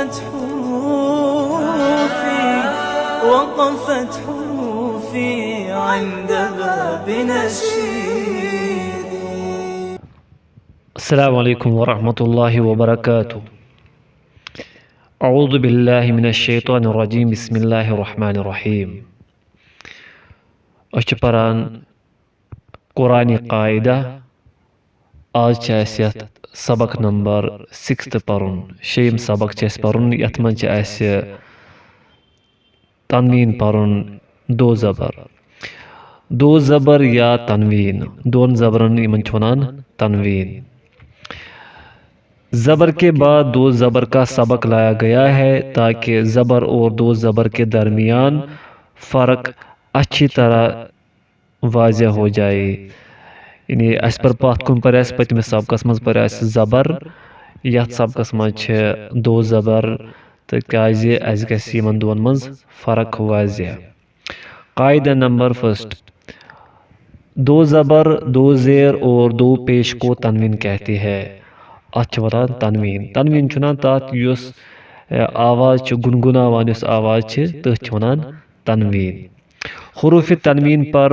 وقفت حروفي وقفت حروفي عند باب نشيدي. السلام عليكم ورحمة الله وبركاته. أعوذ بالله من الشيطان الرجيم. بسم الله الرحمن الرحيم. أشپران قرآن قاعدة. آج چاسيت سبق نمبر 6 پرن. شيم سبق چاس پرن يتمن چاس تنوين پرن دو زبر. دو زبر یا تنوین. دون زبرن یمن چونان تنوین. ज़बर के बाद दो ज़बर का सबक लाया गया है ताकि ज़बर और दो ज़बर के दरमियान फ़र्क अच्छी तरह वाज़ह हो जाए। यानी अस पर पात कुन पर पतमिस सबकस मज पर ज़बर यथ सबकस मज दो ज़बर तो क्याज अस गस यमन दोन मज फ़र्क वाज़ह। कायदा नंबर 1, दो ज़बर, दो ज़ेर और दो पेश को तनवीन कहती है। अचवरान तनवीन। तनवीन चुनान तात युस आवाज़ गुनगुनावान युस आवाज़ तथ वनान तनवीन। हुरूफ तनवीन पर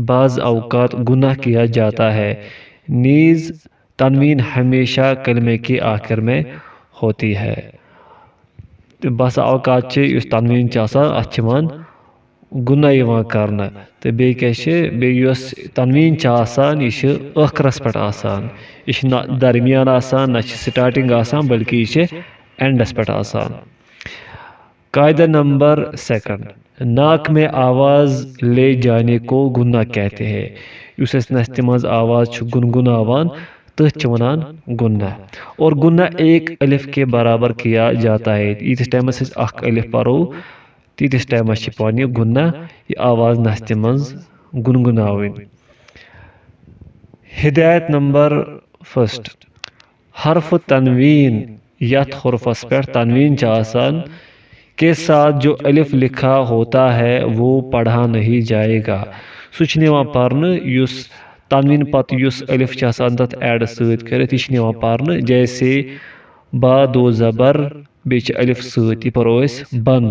बाज़ औकात गुनाह किया जाता है। नीज़ तनवीन हमेशा कलमे के आखिर में होती है। बस औकात युस तनवीन अचवान गुनाह यवान करना तो बेस तनवीन यह ٲखरस पे आसान। यह न दरमियान आसान न स्टार्टिंग आसान बल्कि यह एंडस पे आसान। कायदा नंबर 2, नाक में आवाज़ ले जाने को गुनाह कहते हैं। युस नस्त मज आवाज़ गुनगुनावान तथ वनान गुनाह। और गुनाह एक अलिफ के बराबर किया जाता है। यीतिस टाइमस अख अलिफ परो तीतिस टाइमस पान गुनाह यह आवाज़ नस्त मज गुनगुनावन। हिदायत नंबर 1, हर्फ तनवीन यथ हुर्फस पे तनवीन आसान के साथ जो अलिफ लिखा होता है वो पढ़ा नहीं जाएगा। सुच निवान पर्न युस तनवीन पत युस अलिफ तथ ऐड सत कर पर्न। जैसे बा दो ज़बर बे अलिफ सत परो बन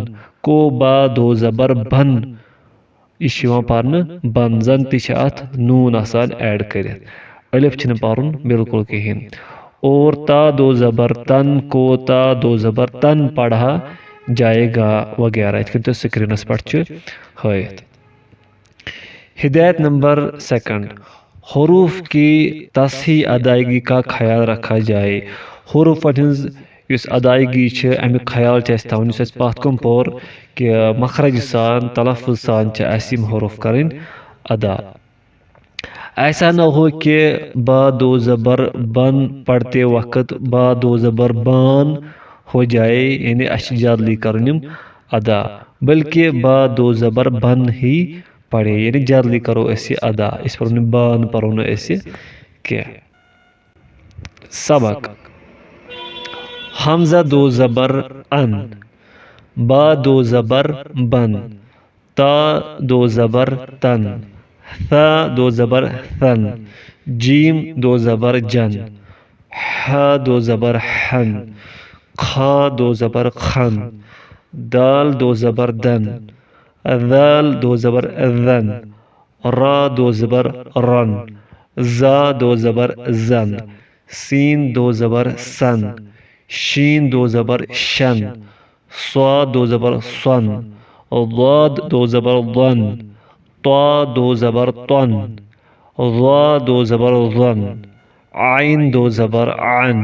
को बा दो ज़बर बन यह पर्न बन जन अत नून आसान ऐड कर अलिफ पर्न बिल्कुल कहें। और ता दो ज़बर तन को ता दो ज़बर तन पढ़ा जाएगा वगैरह इत तो स्क्रीनस पे हत। हिदायत नंबर 2, हरूफ की तसही अदायगी का ख्याल रखा जाए। हरूफन हज अदायगी अमिक ख्याल थवन पत कुन पोर कि मखरज सान तलफ़ुज़ सान हरूफ करें अदा। ऐसा न हो कि बा दो ज़बर बन पढ़ते वक्त बा दो ज़बर बान हो जाए, यानी जल्दी करम अदा, बल्कि बा दो ज़बर बन ही पढ़े, यानी जल्दी करो ऐसे अदा। इस पर बान पढ़ो न ऐसे क्या। सबक हमजा दो ज़बर अन, बा दो ज़बर बन, ता दो ज़बर तन, था दो ज़बर थन, जीम दो ज़बर जन, हा दो ज़बर हन, खा दो ज़बर खन, दाल दो ज़बर दन, दाल दो ज़बर दन, रा दो ज़बर रन, जा दो ज़बर जन, सीन दो ज़बर सन, शीन दो ज़बर शन, स्वा दो ज़बर सन, ज़ाद दो ज़बर ज़न, त्वा दो ज़बर तन, ज़ा दो ज़बर ज़न, आइन दो ज़बर आन,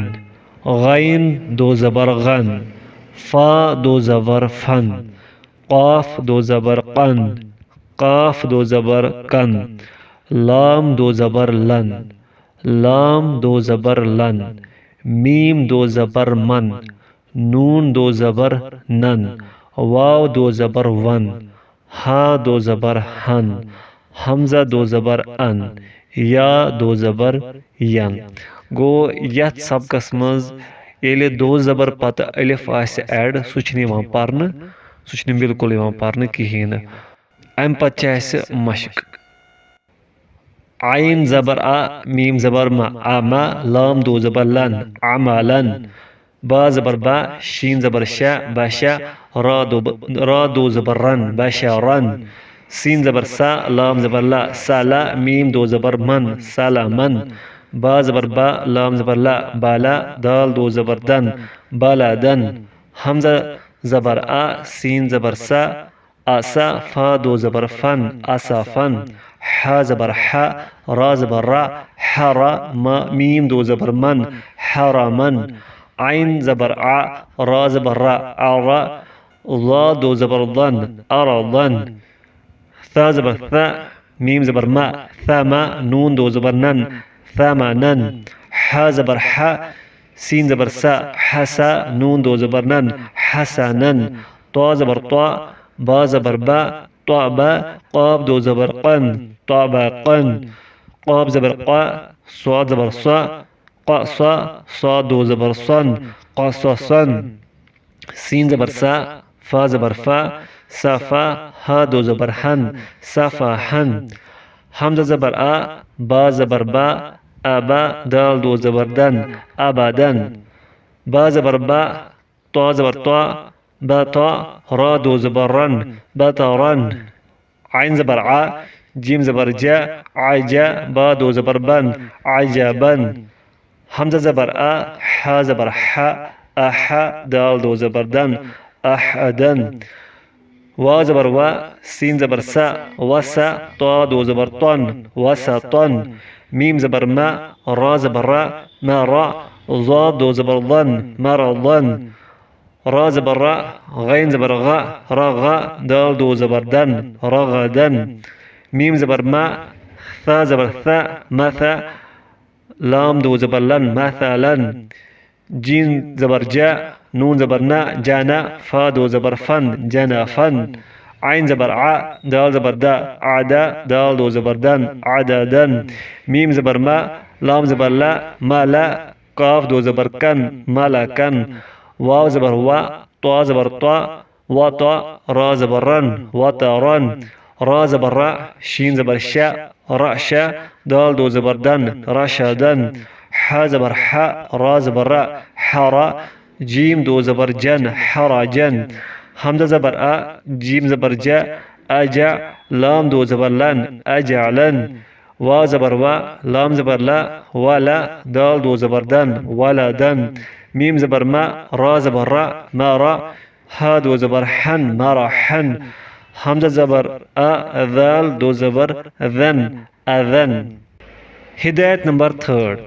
गैन दो ज़बर गन, फ़ा दो ज़बर फन, क़ाफ दो ज़बर क़न, क़ाफ दो ज़बर कन, लाम दो ज़बर लन, लाम दो ज़बर लन, मीम दो ज़बर मन, नून दो ज़बर नन, वाव दो ज़बर वन, हा दो ज़बर हन, हमजा दो ज़बर अन, या दो ज़बर यन। गो यथ सबकस मज येले दो ज़बर पत अलिफ आसे ऐड सुच पर्न सुच बिल्कुल पर्न कहें। अम पत मशक आइन ज़बर आ, मीम ज़बर मा, आमा, लाम दो ज़बर लन, अमलन, बा ज़बर बा, शीन ज़बर शा, बाशा, रा दो ज़बर रन, बाशारन। सीन ज़बर सा, लाम ज़बर ला, साला, मीम दो ज़बर मन, सालामन। बा ज़बर बा, लाम ज़बर ला, बाला, दाल दो ज़बर दन, बालादन। हमज़ा ज़बर आ, सीन ज़बर सा, आसा, फा दो ज़बर फन, आसाफन। हा ज़बर हा, रा ज़बर रा, हरा, मीम दो ज़बर मन, हरामन। आइन ज़बर आ, रा ज़बर रा, आरा, ला दो ज़बर लन, अरादन। सा ज़बर सा, मीम ज़बर मा, थमा, नून दो ज़बर नन, थमानन। हा ज़बर हा, सीन ज़बर सा, हसा, नून दो ज़बर नन, हसनन। तो ज़बर तो, बा ज़बर बा, तौबा, क़ाब दो ज़बर क़न, तौबाक़न। क़ाब ज़बर क़ा, स्वाद ज़बर सा, क़सा, सा दो ज़बर सन, क़ससन। सीन ज़बर सा, फा ज़बर फा, सफ़ा, हा दो ज़बर हन, सफ़ाहन। हमज़ा ज़बर आ, बा ज़बर बा, अबा, दाल दो ज़बर दन, अबादन। बा ज़बर बा, तो ज़बर तो, बता, रा दो ज़बर रन, बतरन। आइन ज़बर आ, जीम ज़बर जा, आजा, बा दो ज़बर बन, आजाबन। हमज़ा ज़बर आ, हा ज़बर हा, अहा, दाल दो ज़बर दन, अहदन। वा ज़बर वा, सीन ज़बर सा, वसा, तो दो ज़बर तन, वसतन। मीम ज़बर मा, रा ज़बर रा, मरा, ज़ा दो ज़बर ज़न, मरज़न। रा ज़बर रा, गैन ज़बर गा, रगा, दाल दो ज़बर दन, रगदन। मीम ज़बर मा, सा ज़बर सा, मसा, लाम दो ज़बर लन, मसालन। जीन ज़बर जा, नून ज़बर ना, जाना, फा दो ज़बर फन, जनाफन। आइन ज़बर आ, दाल ज़बर दा, आदा, दाल दो ज़बर दन, आदादन। मीम ज़बर मा, लाम ज़बर ला, माला, काफ दो ज़बर कन, मालाकन। वाव ज़बर वा, तो ज़बर तो, वाता, रा ज़बर रन, वातारन। रा ज़बर रा, शीन ज़बर शा, राशा, दाल दो ज़बर दन, राशादन। हा ज़बर हा, रा ज़बर रा, हरा, जीम दो ज़बर जन, हराजन। हमज़ा ज़बर आ, जीम ज़बर जा, अजा, लाम दो ज़बर लन, अजालन। वा ज़बर वा, लाम ज़बर ला, वाला, दाल दो ज़बर दन, वालादन। मीम ज़बर मा, रा ज़बर रा, मारा, हा दो ज़बर हन, माराहन। हमज़ा ज़बर आ, दाल दो ज़बर ज़न, अज़न। हिदायत नंबर 3,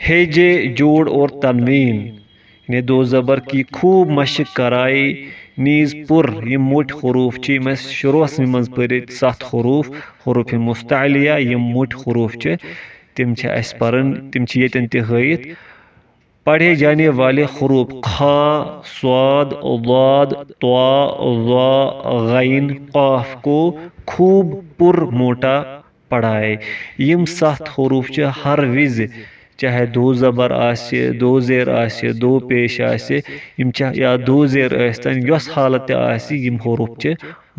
हेजे, जोड़ और तनवीन ने दो ज़बर की खूब मशक कराई। नीज पुर यम मोट हरूफ शुरुस मज पर 7 हरूफ हरूफ मुस्तअलिया यम मोट हरूफ तिम पर्न तिम यतन तहत पढ़े जाने वाले हरूफ खा, स्वाद, लाद, त्वा, ज़ा, गैन, क़ाफ को खूब पुर मोटा पढ़ाए। यम 7 हरूफ हर विज चाहे दो ज़बर आसे, दो ज़ेर आसे, दो पेश आसे, या दो ज़ेर आस्तन यस हालत आसे यम हरूफ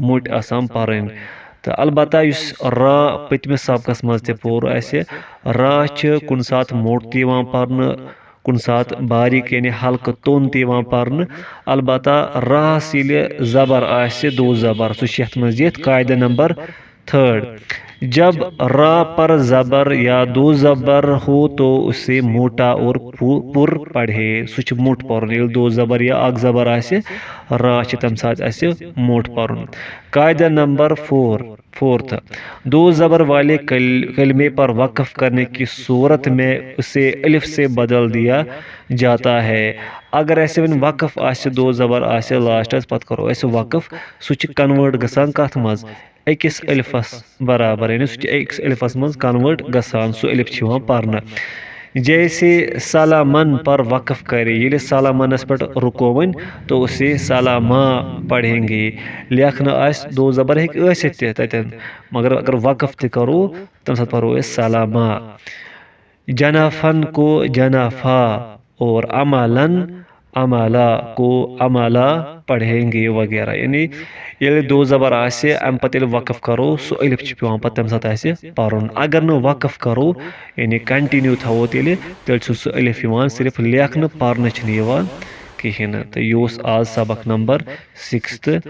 मोट आसान पर्न। तो अलबत्ता युस रा पतमिस सबकस मज पोर आसे, रा कुन सात मोट दिवान पर्न, कुन सात बारीक यानी हल्क तोन दिवान पर्न। अलबत्ता रास यिले ज़बर आसे दो ज़बर सह यथ मज दित कायदा नंबर 3, जब रा पर ज़बर या दो ज़बर हो तो उसे मोटा और पुर पढ़े। सह मोट पर्न ये दो ज़बर या अक ज़बर आसे, रा तम साथ आसे मोट पर्न। कायदा नंबर 4, दो ज़बर वाले कलमे पर वक़्फ़ करने की सूरत में उसे अलिफ से बदल दिया जाता है। अगर ऐसे वन वक़्फ़ आसे दो ज़बर आसे लास्टस पत करो ऐसे वक़्फ़ सह कन्वर्ट गसान कथ मज अकिस अलिफस बराबर यानी सह अकिस अलिफस मज कन्वर्ट गसान सह अलिफ छिवान पर्न। जैसे सलामन पर वक़्फ़ करे, ये सलामनस पर रुको वन तो उसे सलामा पढ़ेंगे। लेखना आस दो ज़बर तन मगर अगर वक़्फ़ त करो तम साथ पढ़ो सलामा। जनाफन को जनाफा और अमलन अमाला को अमाला पढ़ेंगे वगैरह। यानी ये दो ज़बर आसे अम पत वक़फ़ करो सो अलिफ पेवान पत तम साथ आसे पढ़ुन। अगर न वक़फ़ करो यानी कंटिन्यू थवो तेल सो अलिफ यवान सिर्फ लेखन पढ़ने कहें। तो यह आज सबक नंबर 6